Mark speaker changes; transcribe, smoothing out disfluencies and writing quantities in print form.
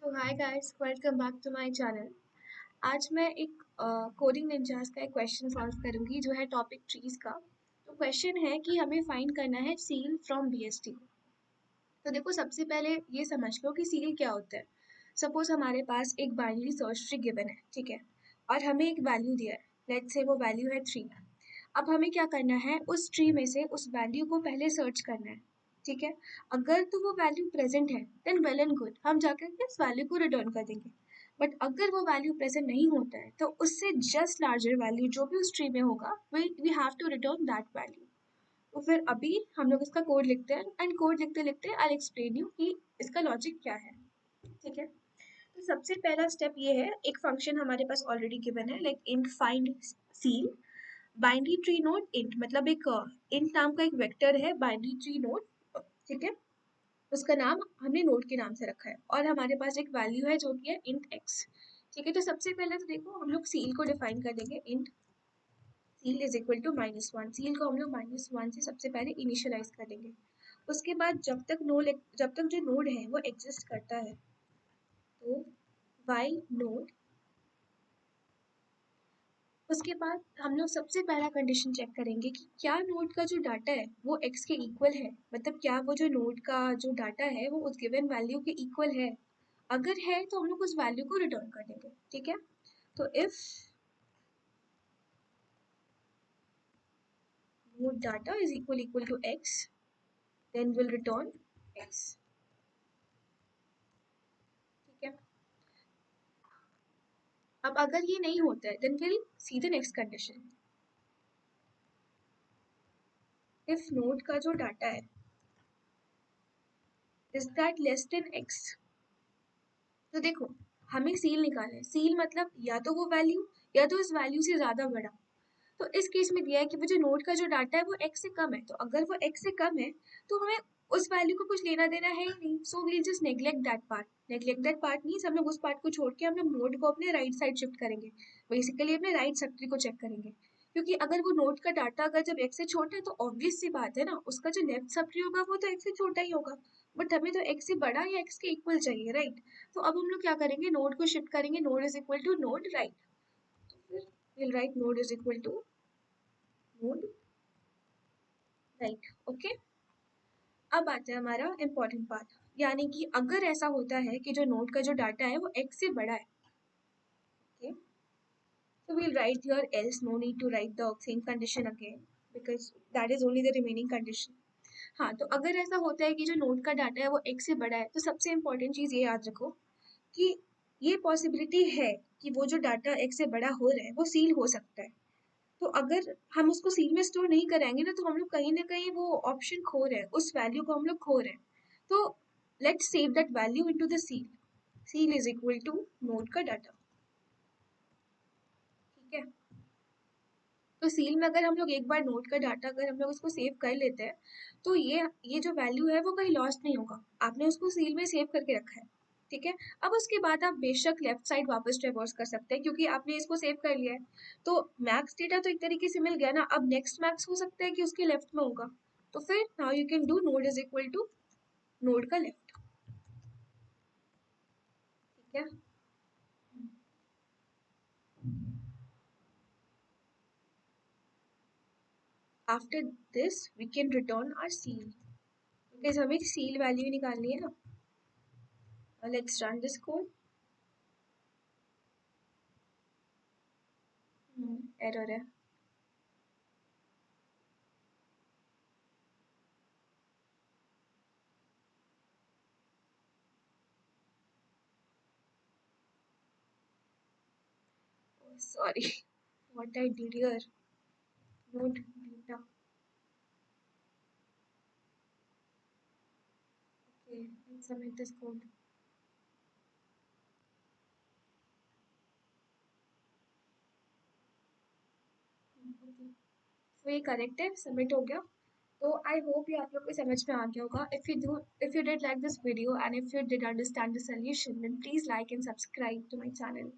Speaker 1: तो hi guys, welcome back to my channel. आज मैं एक कोडिंग निंजास का एक क्वेश्चन सॉल्व करूंगी जो है टॉपिक ट्रीज का। तो क्वेश्चन है कि हमें फाइंड करना है सील फ्रॉम बीएसटी। तो देखो, सबसे पहले ये समझ लो कि सील क्या होता है। सपोज हमारे पास एक बाइनरी सर्च ट्री गिवन है, ठीक है, और हमें एक वैल्यू दिया है। लेट्स से वो वैल्यू है 3। अब हमें क्या करना है, उस ट्री में से उस वैल्यू को पहले सर्च करना है, ठीक है। अगर तो वो वैल्यू प्रेजेंट है देन वेल एंड गुड, हम जाकर के उस वैल्यू को रिटर्न कर देंगे। बट अगर वो वैल्यू प्रेजेंट नहीं होता है तो उससे जस्ट लार्जर वैल्यू जो भी उस ट्री में होगा we have to return that value. तो फिर अभी हम लोग इसका कोड लिखते हैं एंड कोड लिखते लिखते आई एक्सप्लेन यू कि इसका लॉजिक क्या है, ठीक है। तो सबसे पहला स्टेप ये है, एक फंक्शन हमारे पास ऑलरेडी गिवन है like int find seal binary tree node int, मतलब एक इंट नाम का एक वेक्टर है बाइनरी ट्री नोड, ठीक है। उसका नाम हमने नोड के नाम से रखा है और हमारे पास एक वैल्यू है जो कि है इंट एक्स, ठीक है। तो सबसे पहले तो देखो हम लोग सील को डिफाइन कर देंगे। Int ceil is equal to -1। Ceil को हम लोग -1 से सबसे पहले इनिशियलाइज कर देंगे। उसके बाद जब तक जो नोड है वो एग्जिस्ट करता है तो वाइल नोड। उसके बाद हम लोग सबसे पहला कंडीशन चेक करेंगे कि क्या नोड का जो डाटा है वो x के इक्वल है, मतलब क्या वो जो नोड का जो डाटा है वो उस गिवन वैल्यू के इक्वल है। अगर है तो हम लोग उस वैल्यू को रिटर्न कर देंगे, ठीक है। तो if node data is equal to x, then we'll return x, ठीक है। अब अगर ये नहीं होता है then we'll see the next condition। if node का जो डाटा है is that less than x, तो देखो हमें सील निकालना है। सील मतलब या तो वो वैल्यू या तो इस वैल्यू से ज्यादा बड़ा। तो इस केस में दिया है कि वो जो नोड का जो डाटा है वो x से कम है, तो अगर वो x से कम है तो हमें उस वैल्यू को कुछ लेना देना है ही नहीं। So we'll just neglect that part. Neglect that part means हम लोग उस पार्ट को छोड़ के हम लोग नोड को अपने राइट साइड शिफ्ट करेंगे, बेसिकली अपने राइट सब ट्री को चेक करेंगे। क्योंकि अगर वो नोड का डाटा अगर जब x से छोटा है तो ऑब्वियस सी बात है ना, उसका जो लेफ्ट सब ट्री होगा वो तो x से छोटा ही होगा। बट हमें तो x से बड़ा या x के इक्वल चाहिए, राइट। तो अब हम लोग क्या करेंगे, नोड को शिफ्ट करेंगे। Node is equal to node right, तो फिर will right node is equal to node right, okay. अब आता है हमारा इम्पोर्टेंट पार्ट, यानी कि अगर ऐसा होता है कि जो नोड का जो डाटा है वो x से बड़ा है, okay, so we'll write here else, no need to write the same condition again because that is only the remaining condition। हाँ, तो अगर ऐसा होता है कि जो नोड का डाटा है वो x से बड़ा है तो सबसे इम्पोर्टेंट चीज ये याद रखो कि ये पॉसिबिलिटी है कि वो जो डाटा x से बड़ा हो रहा है वो सील हो सकता है। तो अगर हम उसको सील में स्टोर नहीं कराएंगे ना तो हम लोग कहीं ना कहीं वो ऑप्शन खो रहे हैं, उस वैल्यू को हम लोग खो रहे हैं। तो let's save that value into the ceil. Ceil is equal to node का डाटा, ठीक है। तो सील में अगर हम लोग एक बार नोड का डाटा अगर हम लोग उसको सेव कर लेते हैं तो ये जो वैल्यू है वो कहीं लॉस्ट नहीं होगा। आपने उसको सील में सेव करके रखा है, ठीक है। अब उसके बाद आप बेशक लेफ्ट साइड वापस ट्रेवर्स कर सकते हैं क्योंकि आपने इसको सेव कर लिया है। तो मैक्स डेटा तो एक तरीके से मिल गया ना, अब नेक्स्ट मैक्स हो सकता है कि उसके लेफ्ट में होगा। तो फिर now you can do node is equal to node का लेफ्ट, ठीक है। After this we can return our ceil, because हमें सील वैल्यू निकालनी है ना। Let's run this code. Error है। Sorry, what I did here. Node data. Okay, let's submit this code. Okay. So ये correct है, submit हो गया। तो आई होप ये आप लोग को समझ में आ गया होगा। If you did like this video and if you did understand the solution then please like and subscribe to my channel.